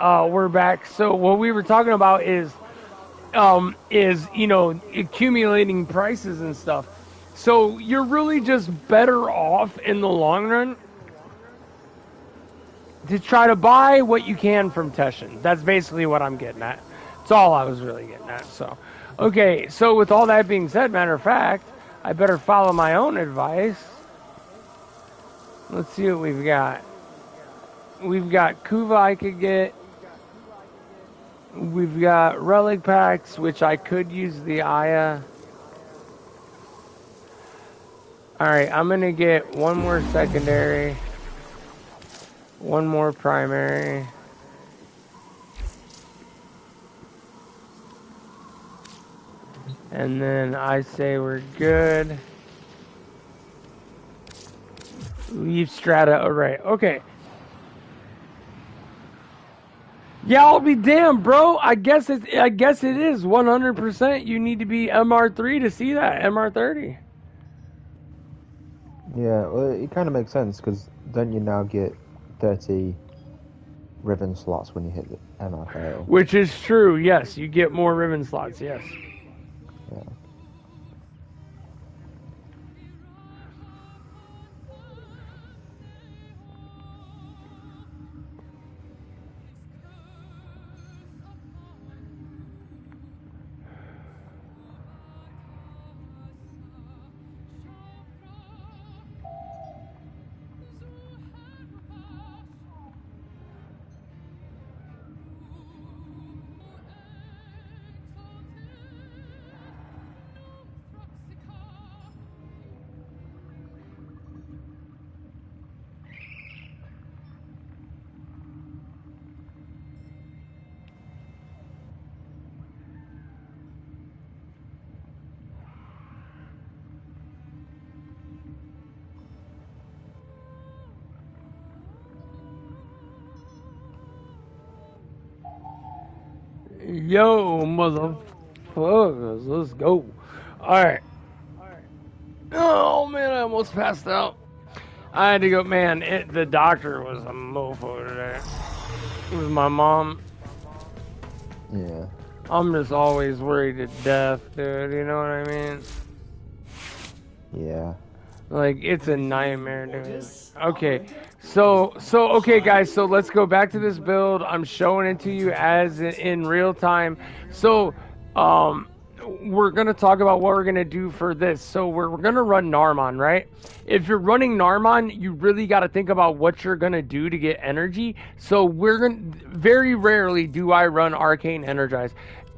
we're back. So what we were talking about is accumulating prices and stuff. So you're really just better off in the long run to try to buy what you can from Teshin. That's basically what I'm getting at. That's all I was really getting at. So, okay. So with all that being said, matter of fact, I better follow my own advice. Let's see what we've got. We've got Kuva I could get. We've got relic packs, which I could use the Aya. Alright, I'm going to get one more secondary. One more primary. And then I say we're good. Leave strata array. Okay. Yeah, I'll be damned, bro. I guess it is 100%. You need to be MR3 to see that MR30. Yeah, well, it kind of makes sense because don't you now get 30 ribbon slots when you hit the MR30? Which is true. Yes, you get more ribbon slots. Yes. Yeah. Yo, motherfuckers, let's go. Alright. Oh, man, I almost passed out. I had to go, man, the doctor was a mofo today. It was my mom. Yeah. I'm just always worried to death, dude, you know what I mean? Yeah. Like, it's a nightmare, dude. Okay, so okay, guys, so let's go back to this build. I'm showing it to you as in real time. So, we're going to talk about what we're going to do for this. So we're going to run Narmon, right? If you're running Narmon, you really got to think about what you're going to do to get energy. So very rarely do I run Arcane Energize.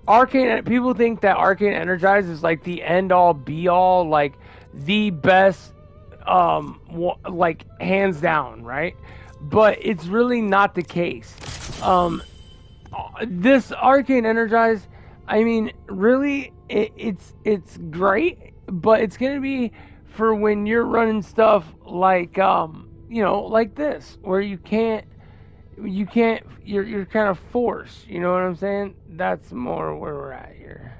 People think that Arcane Energize is like the end all be all, like the best, like hands down, right? But it's really not the case. This Arcane Energize, I mean, really, it's great, but it's gonna be for when you're running stuff like like this, where you're kind of forced. You know what I'm saying? That's more where we're at here.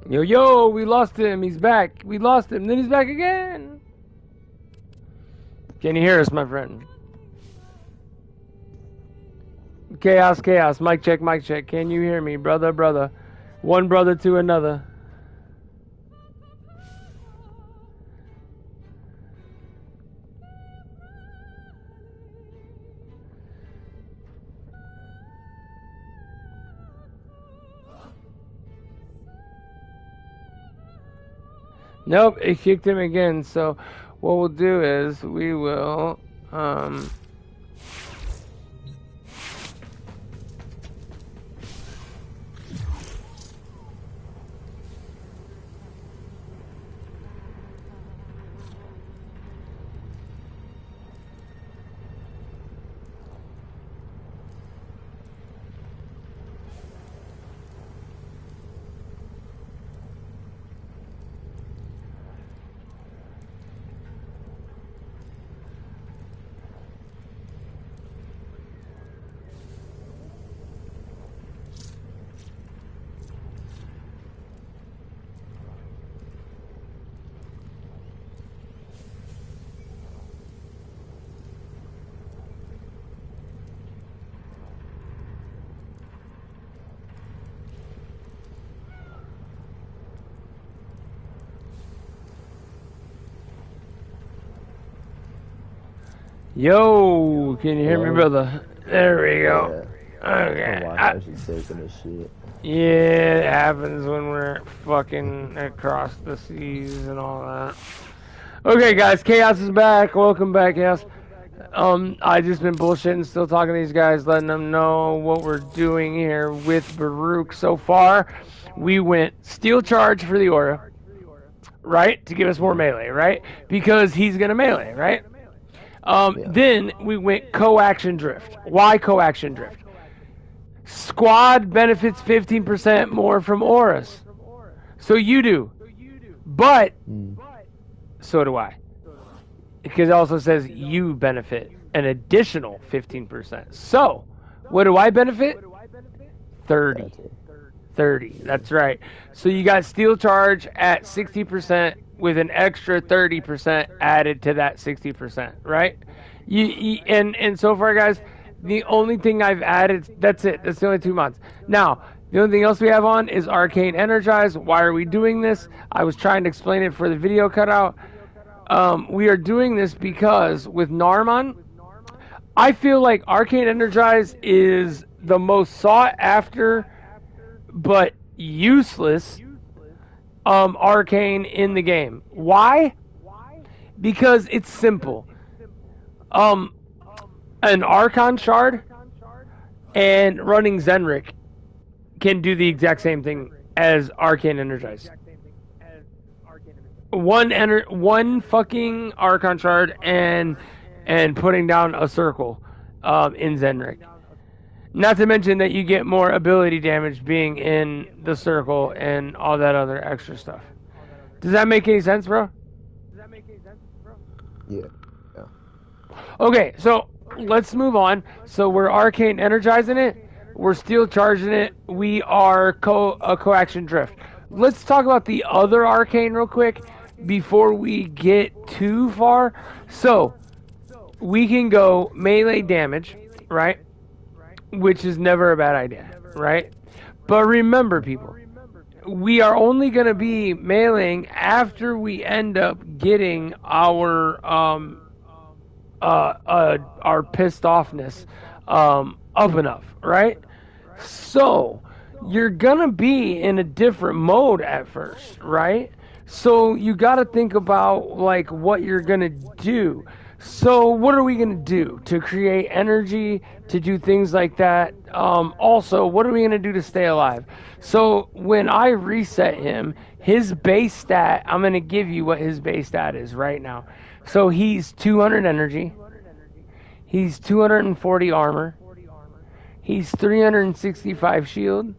Yo, we lost him. He's back. We lost him. Then he's back again. Can you hear us, my friend? Chaos, chaos. Mic check, mic check. Can you hear me, brother, brother? One brother to another. Nope, it kicked him again. So what we'll do is we will Yo, can you hear me, Hello? brother? There we go. Yeah. Okay. My Wi-Fi's just taking this shit. Yeah, it happens when we're fucking across the seas and all that. Okay, guys, Chaos is back. Welcome back, Chaos. I just been bullshitting, still talking to these guys, letting them know what we're doing here with Baruuk so far. We went Steel Charge for the Aura, right? To give us more melee, right? Because he's gonna melee, right? Yeah. Then we went Co-Action Drift. Why Co-Action Drift? Squad benefits 15% more from auras. So you do. But so do I. Because it also says you benefit an additional 15%. So, what do I benefit? 30. 30. That's right. So you got Steel Charge at 60% with an extra 30% added to that 60%, right? And so far, guys, the only thing I've added, that's it. That's the only 2 months. Now, the only thing else we have on is Arcane Energize. Why are we doing this? I was trying to explain it for the video cutout. We are doing this because with Narman, I feel like Arcane Energize is the most sought after but useless arcane in the game. Why? Because it's simple. An Archon shard and running Zenrik can do the exact same thing as Arcane Energize. One fucking Archon shard and putting down a circle in Zenrik. Not to mention that you get more ability damage being in the circle and all that other extra stuff. Does that make any sense, bro? Yeah. Okay, so let's move on. So we're Arcane Energizing it. We're Steel Charging it. We are Coaction Drift. Let's talk about the other Arcane real quick before we get too far. So, we can go melee damage, right? Which is never a bad idea, right? But remember, people, we are only going to be meleeing after we end up getting our pissed offness up enough, right? So you're gonna be in a different mode at first, right? So you got to think about like what you're gonna do. So what are we gonna do to create energy to do things like that? Also, what are we gonna do to stay alive? So when I reset him, his base stat, I'm gonna give you what his base stat is right now. So he's 200 energy. He's 240 armor. He's 365 shield.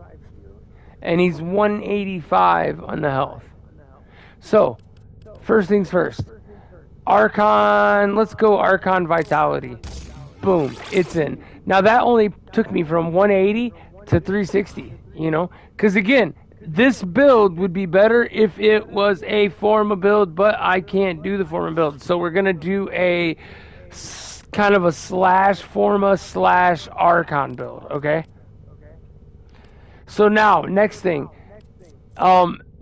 And he's 185 on the health. So, first things first. Archon, let's go Archon Vitality. Boom, it's in. Now that only took me from 180 to 360, you know? Because again, this build would be better if it was a Forma build, but I can't do the Forma build. So we're going to do a kind of a slash Forma slash Archon build, okay? So now, next thing.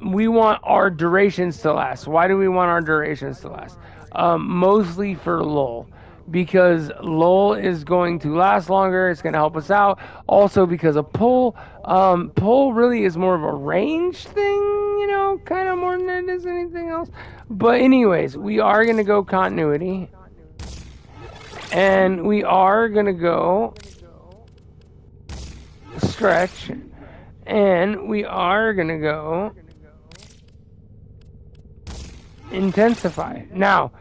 We want our durations to last. Why do we want our durations to last? Mostly for LOL. because lull is going to last longer. It's going to help us out. Also because of pull. Pull really is more of a range thing, you know, kind of more than it is anything else. But anyways, we are going to go continuity. And we are going to go stretch. And we are going to go intensify. Now,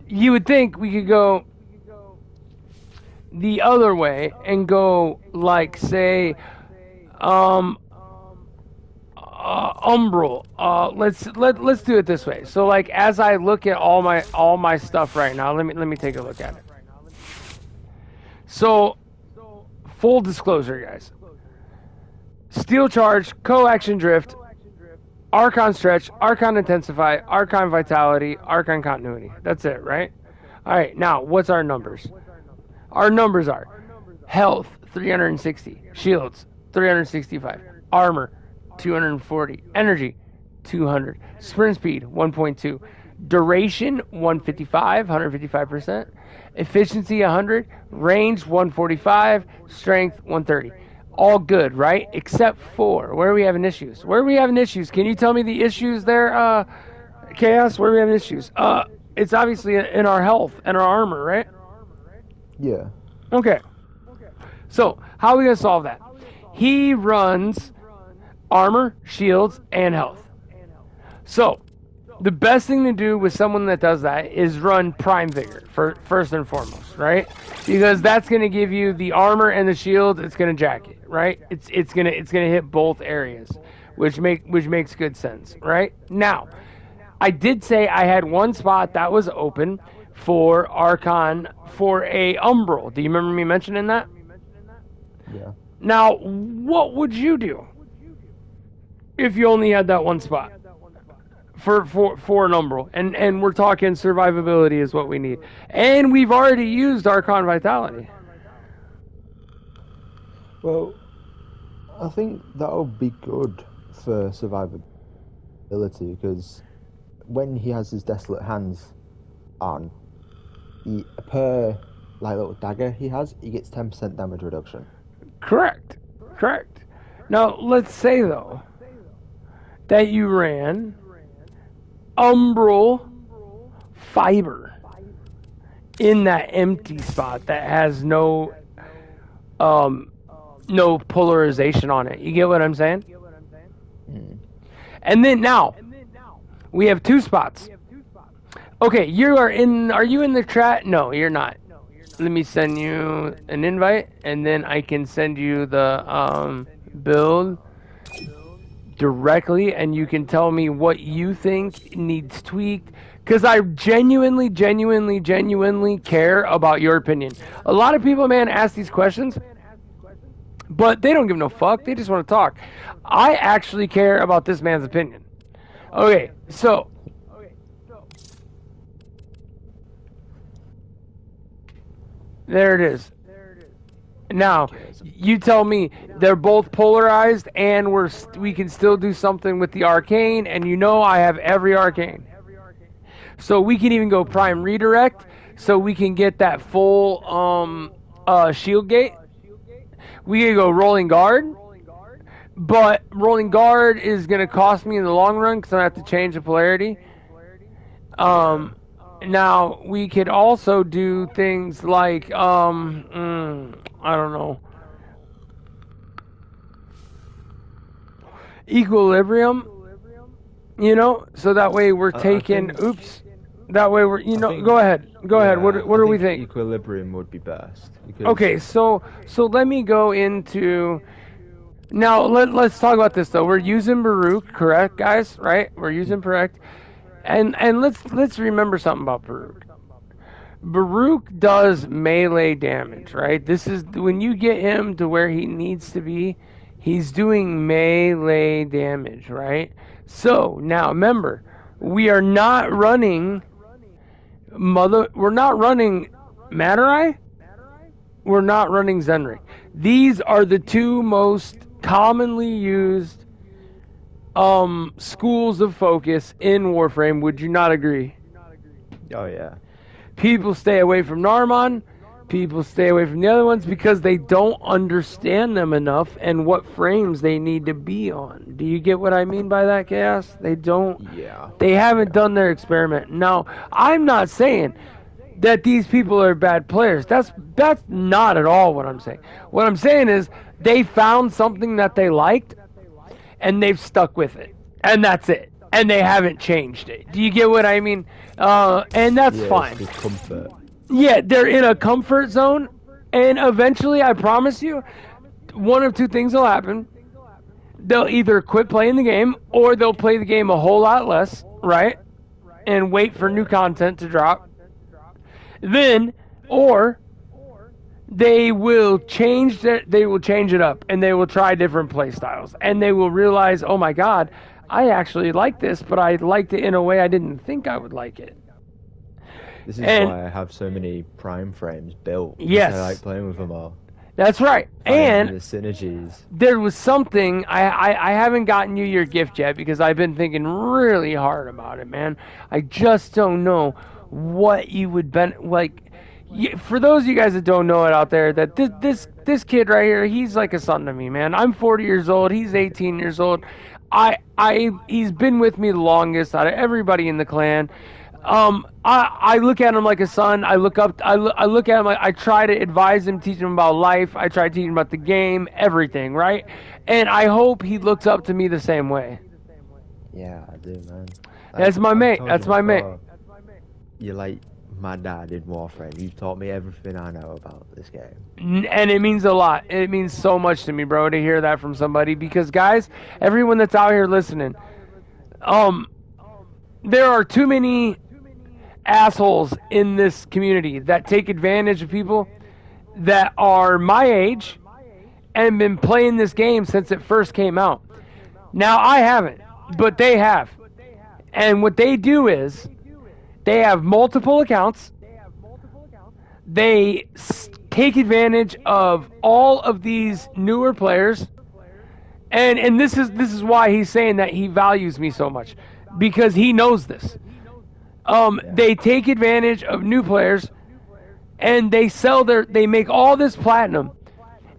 you would think we could go the other way and go like, say, umbral. Let's do it this way. So like, as I look at all my stuff right now, let me take a look at it. So, full disclosure, guys. Steel charge, co-action drift, Archon stretch, Archon intensify, Archon vitality, Archon continuity. That's it, right? All right. Now, what's our numbers? Our numbers are health 360, shields 365, armor 240, energy 200, sprint speed 1.2, duration 155, 155%, efficiency 100, range 145, strength 130. All good, right? Except for where are we having issues? Where are we having issues? Can you tell me the issues there, Chaos? Where are we having issues? It's obviously in our health and our armor, right? Yeah. Okay. So, how are we going to solve that? He runs armor, shields, and health. So, the best thing to do with someone that does that is run Prime Vigor first and foremost, right? Because that's going to give you the armor and the shield. It's going to jack it, right? It's going to hit both areas, which makes good sense, right? Now, I did say I had one spot that was open for Archon for a umbral. Do you remember me mentioning that? Yeah. Now, what would you do if you only had that one spot for an umbral? And we're talking survivability is what we need. And we've already used Archon Vitality. Well, I think that'll be good for survivability because when he has his Desolate Hands on, per like little dagger he has, he gets 10% damage reduction. Correct. Now, let's say, though, that you ran umbral fiber in that empty spot that has no polarization on it. You get what I'm saying? And then now we have two spots. Okay, are you in the chat? No, you're not. Let me send you an invite, and then I can send you the build directly, and you can tell me what you think needs tweaked. Because I genuinely care about your opinion. A lot of people, man, ask these questions, but they don't give no fuck. They just want to talk. I actually care about this man's opinion. Okay, so there it is. Now, you tell me they're both polarized, and we can still do something with the arcane, and you know I have every arcane. So we can even go prime redirect, so we can get that full shield gate. We can go rolling guard, but rolling guard is going to cost me in the long run because I have to change the polarity. Now, we could also do things like, I don't know, equilibrium, you know, so that way we're taking, that way we're, go ahead. What do we think? Equilibrium would be best. Okay, so let me go into, now let's talk about this though. We're using Baruuk, correct, guys, right? We're using Baruuk. And let's remember something about Baruuk. Baruuk does melee damage, right? This is when you get him to where he needs to be, he's doing melee damage, right? So now remember, we are not running we're not running Matarai, we're not running Zenrik. These are the two most commonly used schools of focus in Warframe. Would you not agree? Oh yeah. People stay away from Narmon. People stay away from the other ones because they don't understand them enough and what frames they need to be on. Do you get what I mean by that, Chaos? They don't. Yeah. They haven't done their experiment. Now, I'm not saying that these people are bad players. That's not at all what I'm saying. What I'm saying is they found something that they liked and they've stuck with it. And that's it. And they haven't changed it. Do you get what I mean? And that's fine. It's comfort. Yeah, they're in a comfort zone, and eventually, I promise you, one of two things will happen. They'll either quit playing the game, or they'll play the game a whole lot less, right? And wait for new content to drop. Then, or they will change it up, and they will try different play styles, and they will realize, oh my god, I actually like this, but I liked it in a way I didn't think I would like it. This is why I have so many prime frames built. Yes. I like playing with them all. That's right. And the synergies. There was something, I haven't gotten you your gift yet because I've been thinking really hard about it, man. I just don't know what you would like. For those of you guys that don't know it out there, that this kid right here, he's like a son to me, man. I'm 40 years old. He's 18 years old. He's been with me the longest out of everybody in the clan. I look at him like a son. I look at him like I try to advise him, teach him about life. I try to teach him about the game, everything, right? And I hope he looks up to me the same way. Yeah, I do, man. That's my mate. That's my mate. You're like my dad in Warframe. You taught me everything I know about this game. And it means a lot. It means so much to me, bro, to hear that from somebody. Because, guys, everyone that's out here listening, there are too many assholes in this community that take advantage of people that are my age and been playing this game since it first came out. Now, I haven't, but they have. And what they do is they have multiple accounts. They take advantage of all of these newer players. And this is why he's saying that he values me so much, because he knows this. They take advantage of new players, and they make all this platinum,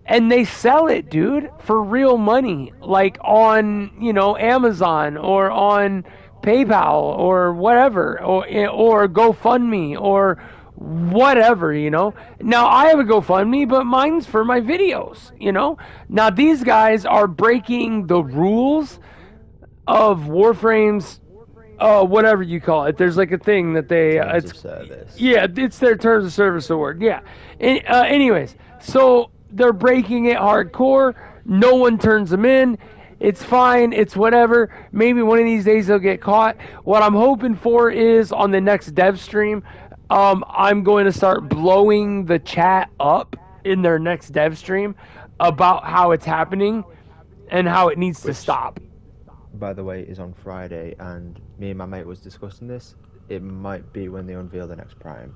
and they sell it, dude, for real money, like on, Amazon or on PayPal or whatever, or GoFundMe or whatever, Now, I have a GoFundMe, but mine's for my videos, Now, these guys are breaking the rules of Warframe's whatever you call it. There's like a thing that they terms of service. Yeah, it's their terms of service award. Yeah. Anyways, so they're breaking it hardcore. No one turns them in. It's fine. It's whatever. Maybe one of these days they'll get caught. What I'm hoping for is on the next dev stream, I'm going to start blowing the chat up in their next dev stream about how it's happening and how it needs to stop. By the way, is on Friday, and me and my mate was discussing this. It might be when they unveil the next Prime.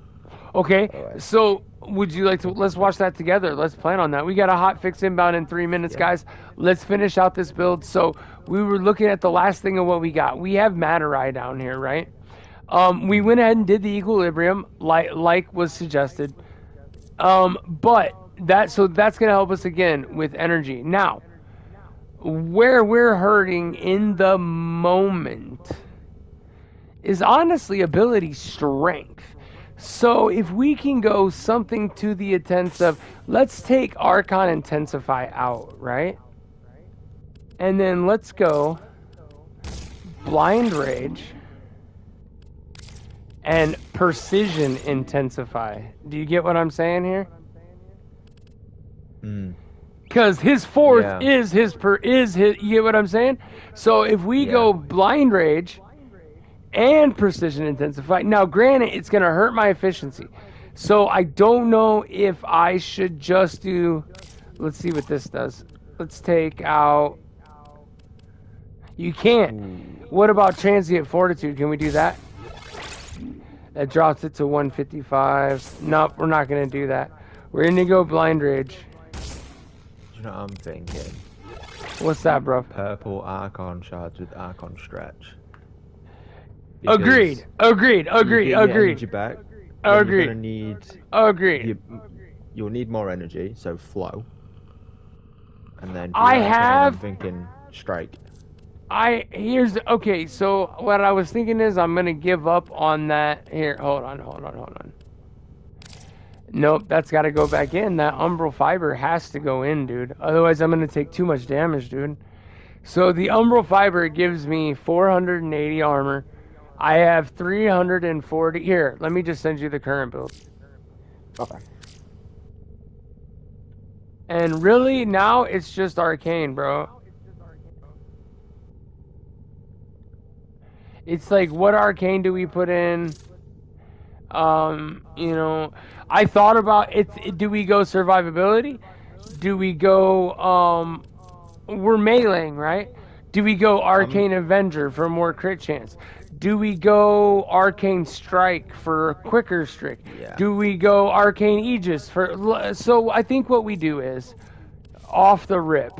Okay, so would you like to, let's watch that together. Let's plan on that. We got a hot fix inbound in 3 minutes, guys. Let's finish out this build. So we were looking at the last thing of what we got. We have Matarai down here, right? We went ahead and did the equilibrium like was suggested. But that's going to help us again with energy. Now, where we're hurting in the moment is honestly ability strength. So if we can go something to the intent of, let's take Archon Intensify out, right? And then let's go Blind Rage and Precision Intensify. Do you get what I'm saying here? Because his fourth is his, you get what I'm saying? So if we go Blind Rage and Precision Intensify, now granted, it's going to hurt my efficiency. So I don't know if I should just do, let's see what this does. Let's take out, you can't. What about Transient Fortitude? Can we do that? That drops it to 155. Nope, we're not going to do that. We're going to go Blind Rage. You know what I'm thinking? What's that, bro? Purple Archon shards with Archon stretch. Agreed. You get your energy back, then you're Agreed. gonna need Agreed. you you'll need more energy, so flow. And then for I your arcane, I'm have. thinking strike. Okay. So what I was thinking is I'm gonna give up on that. Here, hold on. Nope, that's got to go back in. That umbral fiber has to go in, dude. Otherwise, I'm gonna take too much damage, dude. So the umbral fiber gives me 480 armor. I have 340. Here, let me just send you the current build. Okay. And really, now it's just arcane, bro. It's like, what arcane do we put in? You know, I thought about it. Do we go survivability? Do we go, we're meleeing, right? Do we go I'm Arcane Avenger for more crit chance? Do we go Arcane Strike for a quicker streak? yeah. Do we go Arcane Aegis for... So I think what we do is, off the rip,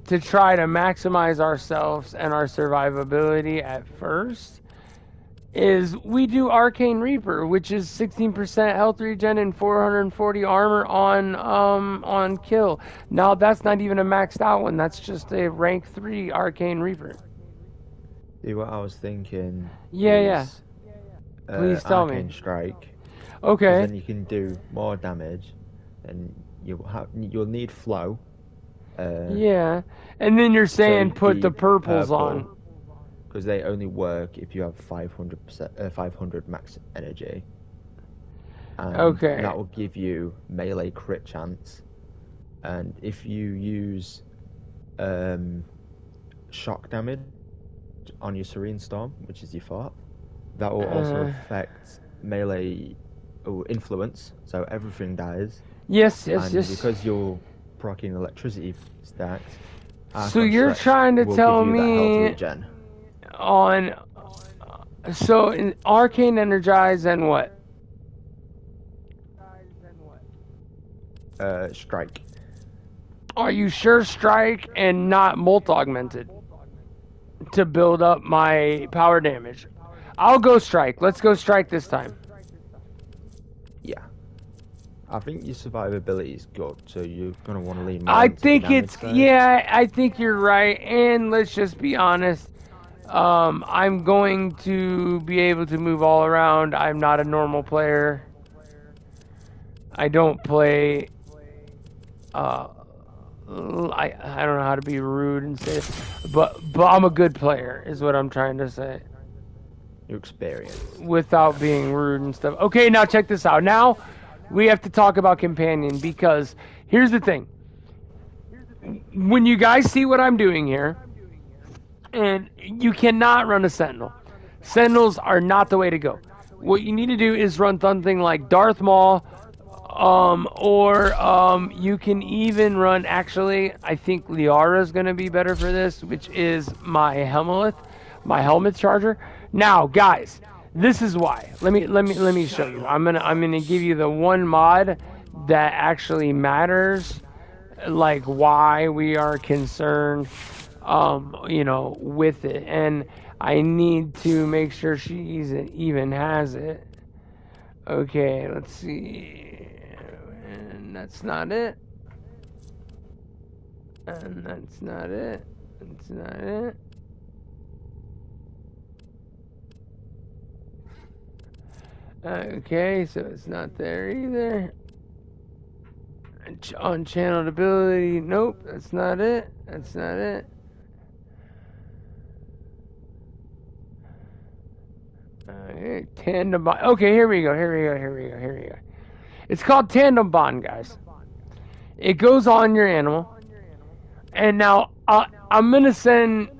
to try to maximize ourselves and our survivability at first, is we do Arcane Reaper, which is 16% health regen and 440 armor on kill. Now that's not even a maxed out one. That's just a rank 3 Arcane Reaper. See, what I was thinking Yeah. is Please tell me. arcane strike, because Okay. then you can do more damage, and you'll need flow. Yeah. And then you're saying put the purples on. Because they only work if you have 500 max energy. And Okay. that will give you melee crit chance. And if you use shock damage on your Serene Storm, which is your fort, that will also affect melee influence, so everything dies. Yes. And because you're proccing electricity stacks, So Archon you're Stretch trying to will tell give you that health me regen. on... So in Arcane Energize and what? Strike. Are you sure strike and not molt augmented to build up my power damage? I'll go strike. Let's go strike this time. Yeah. I think your survivability is good, so you're gonna want to lean more I into the think damage it's... side. Yeah, I think you're right. And let's just be honest. I'm going to be able to move all around. I'm not a normal player. I don't play... I don't know how to be rude and say it, but I'm a good player, is what I'm trying to say. Your experience. Without being rude and stuff. Okay, now check this out. Now we have to talk about companion, because here's the thing. When you guys see what I'm doing here, and you cannot run a sentinel. Sentinels are not the way to go. What you need to do is run something like Darth Maul, or you can even run... Actually, I think Liara is going to be better for this, which is my helmet charger. Now, guys, this is why. Let me show you. I'm gonna give you the one mod that actually matters, like why we are concerned, with it. And I need to make sure she even has it. Okay, let's see. And that's not it. And that's not it. That's not it. Okay, so it's not there either. Unchanneled ability. Nope, that's not it. That's not it. Tandem bond. Okay, here we go. It's called tandem bond, guys. It goes on your animal. And now I'm gonna send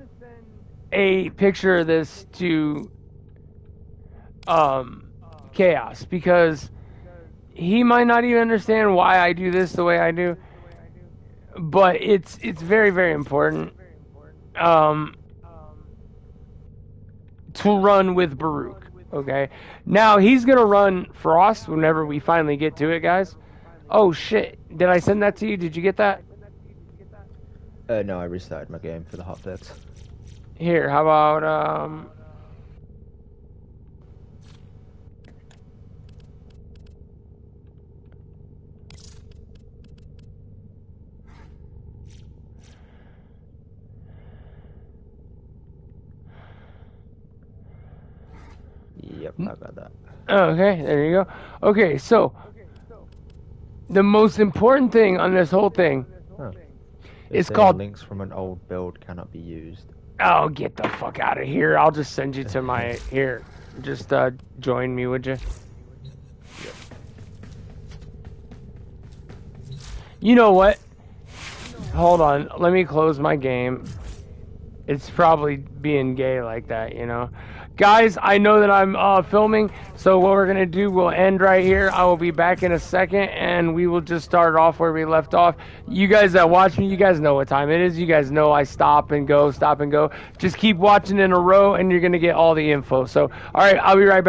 a picture of this to Chaos, because he might not even understand why I do this the way I do. But it's very, very important to run with Baruuk. Okay, now he's gonna run Frost whenever we finally get to it, guys. Oh shit! Did I send that to you? Did you get that? No, I restarted my game for the hot fix. Here, how about Yep, I got that. Okay, there you go. Okay, so the most important thing on this whole thing Oh. is It's saying called. links from an old build cannot be used. Oh, get the fuck out of here! I'll just send you to my here. Just join me, would you? You know what? Hold on. Let me close my game. It's probably being gay like that, you know. Guys, I know that I'm filming, so what we're going to do, we'll end right here. I will be back in a second, and we will just start off where we left off. You guys that watch me, you guys know what time it is. You guys know I stop and go, stop and go. Just keep watching in a row, and you're going to get all the info. So, all right, I'll be right back.